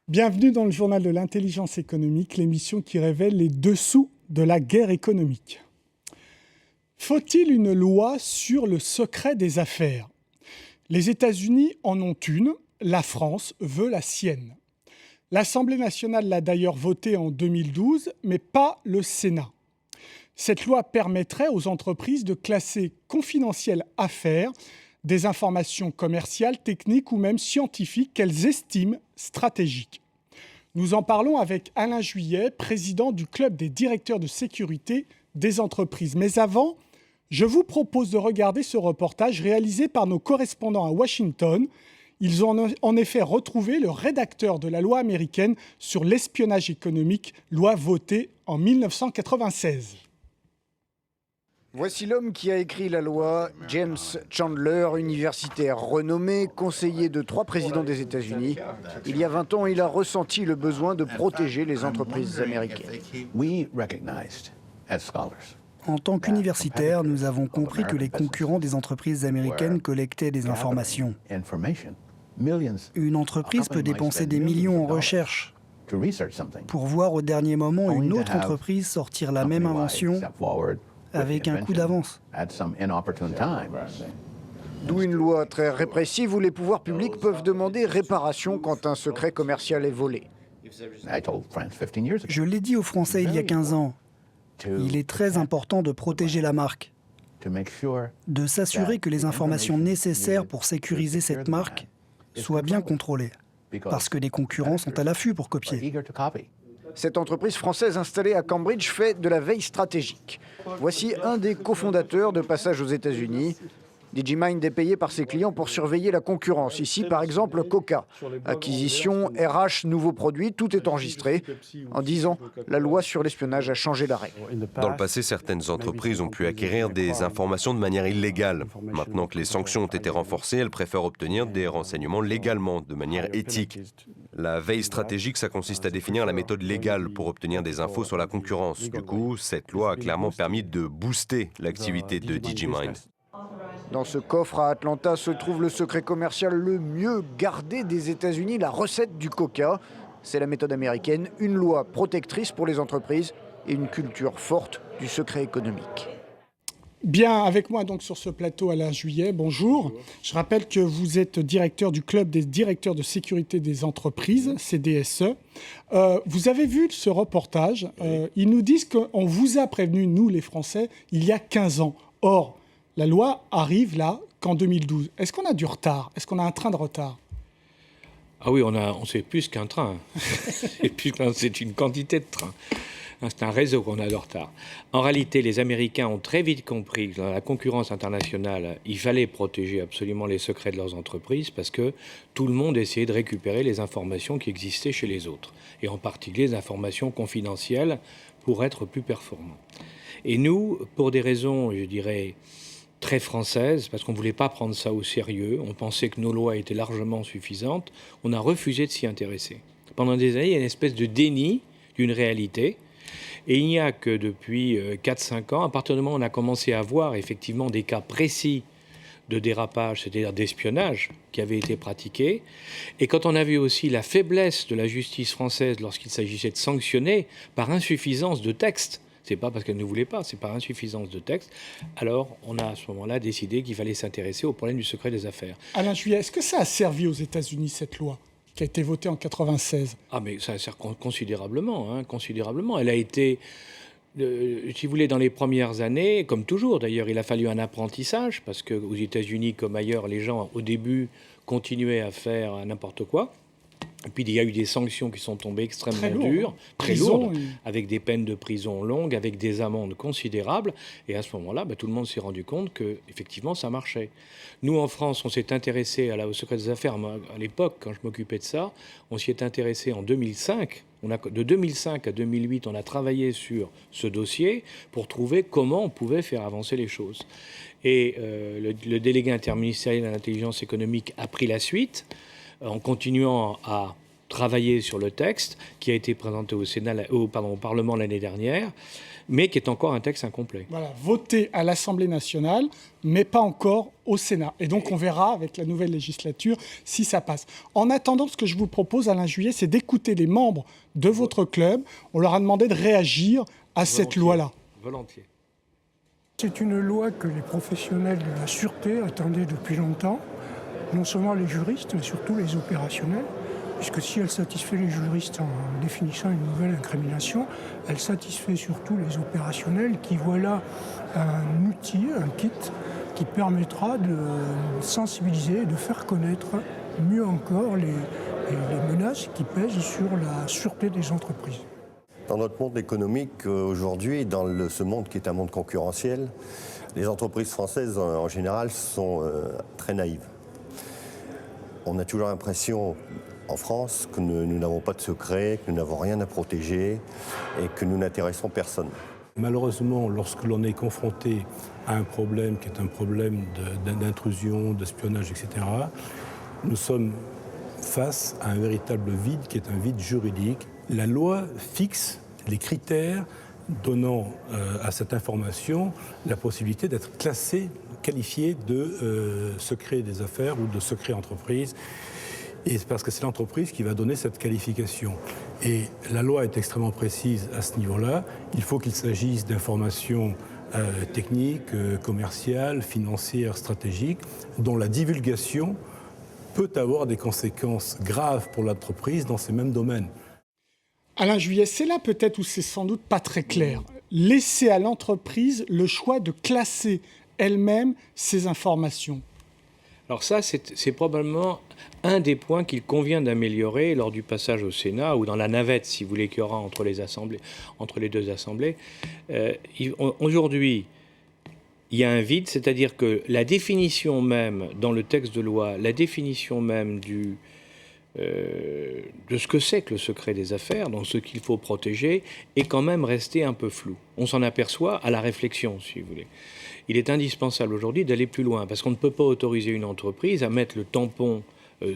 Bienvenue dans le journal de l'intelligence économique, l'émission qui révèle les dessous de la guerre économique. Faut-il une loi sur le secret des affaires ? Les États-Unis en ont une, la France veut la sienne. L'Assemblée nationale l'a d'ailleurs votée en 2012, mais pas le Sénat. Cette loi permettrait aux entreprises de classer confidentielles affaires des informations commerciales, techniques ou même scientifiques qu'elles estiment stratégiques. Nous en parlons avec Alain Juillet, président du Club des directeurs de sécurité des entreprises. Mais avant, je vous propose de regarder ce reportage réalisé par nos correspondants à Washington. Ils ont en effet retrouvé le rédacteur de la loi américaine sur l'espionnage économique, loi votée en 1996. Voici l'homme qui a écrit la loi, James Chandler, universitaire renommé, conseiller de 3 présidents des États-Unis. Il y a 20 ans, il a ressenti le besoin de protéger les entreprises américaines. En tant qu'universitaires, nous avons compris que les concurrents des entreprises américaines collectaient des informations. Une entreprise peut dépenser des millions en recherche pour voir au dernier moment une autre entreprise sortir la même invention avec un coup d'avance. D'où une loi très répressive où les pouvoirs publics peuvent demander réparation quand un secret commercial est volé. Je l'ai dit aux Français il y a 15 ans. Il est très important de protéger la marque, de s'assurer que les informations nécessaires pour sécuriser cette marque soient bien contrôlées, parce que les concurrents sont à l'affût pour copier. Cette entreprise française installée à Cambridge fait de la veille stratégique. Voici un des cofondateurs de Passage aux États-Unis. DigiMind est payé par ses clients pour surveiller la concurrence. Ici, par exemple, Coca. Acquisition, RH, nouveaux produits, tout est enregistré. En 10 ans, la loi sur l'espionnage a changé la règle. Dans le passé, certaines entreprises ont pu acquérir des informations de manière illégale. Maintenant que les sanctions ont été renforcées, elles préfèrent obtenir des renseignements légalement, de manière éthique. La veille stratégique, ça consiste à définir la méthode légale pour obtenir des infos sur la concurrence. Du coup, cette loi a clairement permis de booster l'activité de DigiMind. Dans ce coffre à Atlanta se trouve le secret commercial le mieux gardé des États-Unis, la recette du Coca. C'est la méthode américaine, une loi protectrice pour les entreprises et une culture forte du secret économique. Bien, avec moi donc sur ce plateau, Alain Juillet, bonjour. Je rappelle que vous êtes directeur du Club des directeurs de sécurité des entreprises, CDSE. Vous avez vu ce reportage. Ils nous disent qu'on vous a prévenu, nous les Français, il y a 15 ans. Or, la loi arrive là qu'en 2012. Est-ce qu'on a du retard ? Est-ce qu'on a un train de retard ? Ah oui, on sait plus qu'un train. C'est une quantité de trains. C'est un réseau qu'on a de retard. En réalité, les Américains ont très vite compris que dans la concurrence internationale, il fallait protéger absolument les secrets de leurs entreprises parce que tout le monde essayait de récupérer les informations qui existaient chez les autres, et en particulier les informations confidentielles pour être plus performants. Et nous, pour des raisons, je dirais, très françaises, parce qu'on ne voulait pas prendre ça au sérieux, on pensait que nos lois étaient largement suffisantes, on a refusé de s'y intéresser. Pendant des années, il y a une espèce de déni d'une réalité. Et il n'y a que depuis 4-5 ans, à partir du moment où on a commencé à voir effectivement des cas précis de dérapage, c'est-à-dire d'espionnage, qui avaient été pratiqués, et quand on a vu aussi la faiblesse de la justice française lorsqu'il s'agissait de sanctionner par insuffisance de texte, c'est pas parce qu'elle ne voulait pas, c'est par insuffisance de texte, alors on a à ce moment-là décidé qu'il fallait s'intéresser au problème du secret des affaires. Alain Juillet, est-ce que ça a servi aux États-Unis, cette loi qui a été votée en 1996 ? Ah, mais ça sert considérablement, considérablement. Elle a été, si vous voulez, dans les premières années, comme toujours d'ailleurs, il a fallu un apprentissage, parce qu'aux États-Unis, comme ailleurs, les gens, au début, continuaient à faire n'importe quoi. Et puis, il y a eu des sanctions qui sont tombées extrêmement dures, très lourdes, avec des peines de prison longues, avec des amendes considérables. Et à ce moment-là, tout le monde s'est rendu compte qu'effectivement, ça marchait. Nous, en France, on s'est intéressé au secret des affaires. Moi, à l'époque, quand je m'occupais de ça, on s'y est intéressé en 2005. De 2005 à 2008, on a travaillé sur ce dossier pour trouver comment on pouvait faire avancer les choses. Et le délégué interministériel à l'intelligence économique a pris la suite, en continuant à travaillé sur le texte qui a été présenté au Parlement l'année dernière, mais qui est encore un texte incomplet. Voilà, voté à l'Assemblée nationale, mais pas encore au Sénat. Et donc on verra avec la nouvelle législature si ça passe. En attendant, ce que je vous propose, Alain Juillet, c'est d'écouter les membres de votre club. On leur a demandé de réagir à cette loi-là. Volontiers. C'est une loi que les professionnels de la sûreté attendaient depuis longtemps, non seulement les juristes, mais surtout les opérationnels, puisque si elle satisfait les juristes en définissant une nouvelle incrimination, elle satisfait surtout les opérationnels qui voient là un outil, un kit, qui permettra de sensibiliser et de faire connaître mieux encore les menaces qui pèsent sur la sûreté des entreprises. Dans notre monde économique aujourd'hui, dans ce monde qui est un monde concurrentiel, les entreprises françaises en général sont très naïves. On a toujours l'impression en France que nous n'avons pas de secret, que nous n'avons rien à protéger et que nous n'intéressons personne. Malheureusement, lorsque l'on est confronté à un problème qui est un problème d'intrusion, d'espionnage, etc., nous sommes face à un véritable vide qui est un vide juridique. La loi fixe les critères donnant à cette information la possibilité d'être qualifiée de secret des affaires ou de secret entreprise. Et c'est parce que c'est l'entreprise qui va donner cette qualification. Et la loi est extrêmement précise à ce niveau-là. Il faut qu'il s'agisse d'informations techniques, commerciales, financières, stratégiques, dont la divulgation peut avoir des conséquences graves pour l'entreprise dans ces mêmes domaines. Alain Juillet, c'est là peut-être où c'est sans doute pas très clair. Laisser à l'entreprise le choix de classer elle-même ses informations. Alors ça, c'est probablement un des points qu'il convient d'améliorer lors du passage au Sénat ou dans la navette, si vous voulez, qu'il y aura entre les deux assemblées. Aujourd'hui, il y a un vide, c'est-à-dire que la définition même, dans le texte de loi, la définition même de ce que c'est que le secret des affaires, donc ce qu'il faut protéger, est quand même resté un peu flou. On s'en aperçoit à la réflexion, si vous voulez. Il est indispensable aujourd'hui d'aller plus loin, parce qu'on ne peut pas autoriser une entreprise à mettre le tampon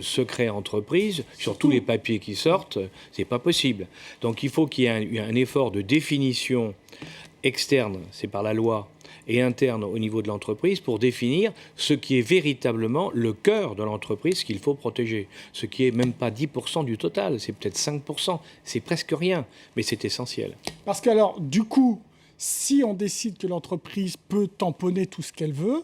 secret entreprise sur tous les papiers qui sortent, c'est pas possible. Donc il faut qu'il y ait un effort de définition externe, c'est par la loi, et interne au niveau de l'entreprise pour définir ce qui est véritablement le cœur de l'entreprise qu'il faut protéger. Ce qui est même pas 10% du total, c'est peut-être 5%, c'est presque rien, mais c'est essentiel. Parce que alors, du coup, si on décide que l'entreprise peut tamponner tout ce qu'elle veut,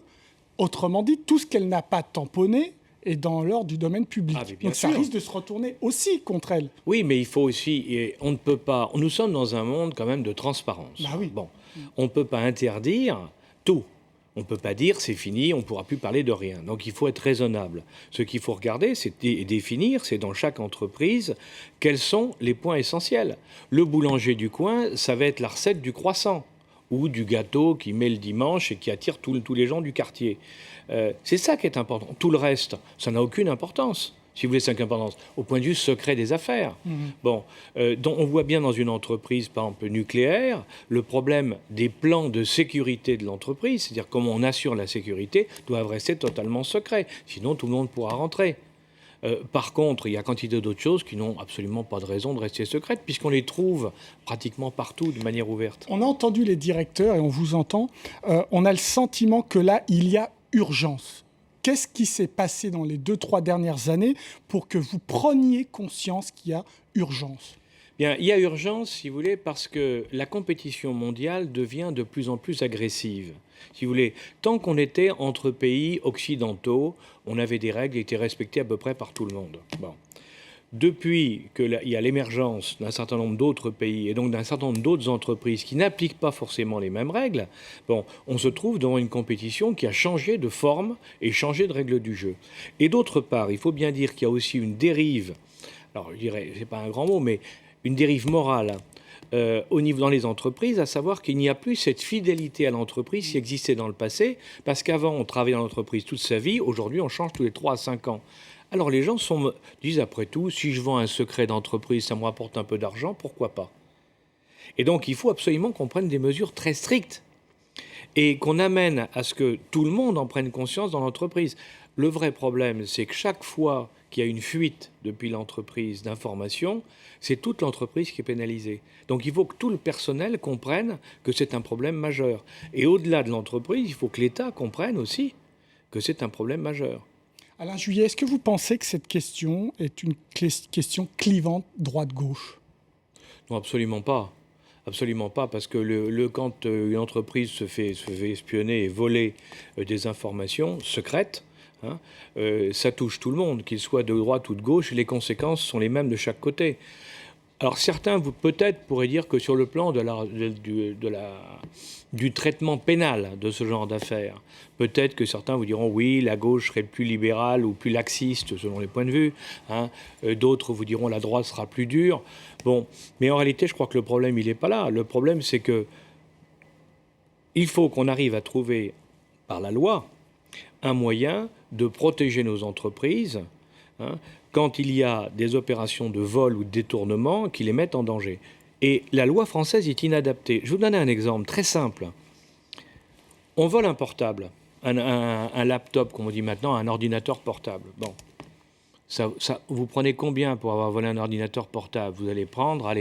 autrement dit, tout ce qu'elle n'a pas tamponné est dans l'ordre du domaine public. Donc ça risque de se retourner aussi contre elle. Oui, mais il faut aussi, et on ne peut pas, nous sommes dans un monde quand même de transparence. Bah oui. Bon, on ne peut pas interdire tout. On ne peut pas dire c'est fini, on ne pourra plus parler de rien. Donc il faut être raisonnable. Ce qu'il faut regarder, c'est définir, c'est dans chaque entreprise, quels sont les points essentiels. Le boulanger du coin, ça va être la recette du croissant ou du gâteau qui met le dimanche et qui attire tous les gens du quartier. C'est ça qui est important. Tout le reste, ça n'a aucune importance. Si vous voulez, c'est importance, au point de vue secret des affaires. Bon, donc on voit bien dans une entreprise, par exemple nucléaire, le problème des plans de sécurité de l'entreprise, c'est-à-dire comment on assure la sécurité, doivent rester totalement secrets. Sinon, tout le monde pourra rentrer. Par contre, il y a quantité d'autres choses qui n'ont absolument pas de raison de rester secrètes, puisqu'on les trouve pratiquement partout de manière ouverte. On a entendu les directeurs, et on vous entend, on a le sentiment que là, il y a urgence. Qu'est-ce qui s'est passé dans les 2-3 dernières années pour que vous preniez conscience qu'il y a urgence ? Bien, il y a urgence, si vous voulez, parce que la compétition mondiale devient de plus en plus agressive. Si vous voulez, tant qu'on était entre pays occidentaux, on avait des règles qui étaient respectées à peu près par tout le monde. Bon. Depuis qu'il y a l'émergence d'un certain nombre d'autres pays et donc d'un certain nombre d'autres entreprises qui n'appliquent pas forcément les mêmes règles, bon, on se trouve devant une compétition qui a changé de forme et changé de règles du jeu. Et d'autre part, il faut bien dire qu'il y a aussi une dérive, alors je dirais, c'est pas un grand mot, mais une dérive morale au niveau dans les entreprises, à savoir qu'il n'y a plus cette fidélité à l'entreprise qui existait dans le passé, parce qu'avant on travaillait dans l'entreprise toute sa vie, aujourd'hui on change tous les 3 à 5 ans. Alors les gens disent après tout, si je vends un secret d'entreprise, ça me rapporte un peu d'argent, pourquoi pas ? Et donc il faut absolument qu'on prenne des mesures très strictes et qu'on amène à ce que tout le monde en prenne conscience dans l'entreprise. Le vrai problème, c'est que chaque fois qu'il y a une fuite depuis l'entreprise d'information, c'est toute l'entreprise qui est pénalisée. Donc il faut que tout le personnel comprenne que c'est un problème majeur. Et au-delà de l'entreprise, il faut que l'État comprenne aussi que c'est un problème majeur. Alain Juillet, est-ce que vous pensez que cette question est une question clivante droite-gauche ? Non, absolument pas. Absolument pas, parce que quand une entreprise se fait espionner et voler des informations secrètes, ça touche tout le monde, qu'il soit de droite ou de gauche, et les conséquences sont les mêmes de chaque côté. Alors certains, peut-être, pourraient dire que sur le plan du traitement pénal de ce genre d'affaires, peut-être que certains vous diront oui, la gauche serait plus libérale ou plus laxiste selon les points de vue. D'autres vous diront la droite sera plus dure. Bon, mais en réalité, je crois que le problème, il n'est pas là. Le problème, c'est que il faut qu'on arrive à trouver, par la loi, un moyen de protéger nos entreprises quand il y a des opérations de vol ou de détournement qui les mettent en danger. Et la loi française est inadaptée. Je vais vous donner un exemple très simple. On vole un portable, un laptop, comme on dit maintenant, un ordinateur portable. Bon, vous prenez combien pour avoir volé un ordinateur portable ? Vous allez prendre,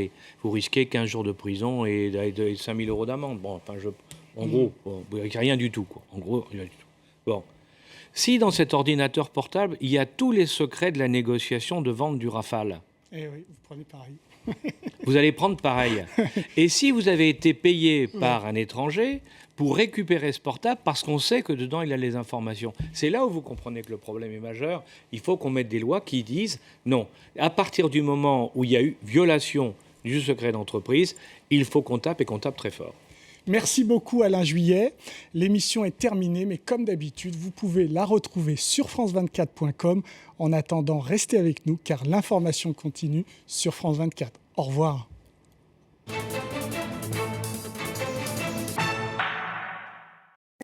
vous risquez 15 jours de prison et 5 000 € d'amende. Bon, enfin, en gros, rien du tout, quoi. En gros, rien du tout. Bon. Si dans cet ordinateur portable, il y a tous les secrets de la négociation de vente du Rafale. Eh oui, vous prenez pareil. Vous allez prendre pareil. Et si vous avez été payé par un étranger pour récupérer ce portable parce qu'on sait que dedans il a les informations, c'est là où vous comprenez que le problème est majeur. Il faut qu'on mette des lois qui disent non. À partir du moment où il y a eu violation du secret d'entreprise, il faut qu'on tape et qu'on tape très fort. Merci beaucoup Alain Juillet. L'émission est terminée, mais comme d'habitude, vous pouvez la retrouver sur france24.com. En attendant, restez avec nous car l'information continue sur France 24. Au revoir.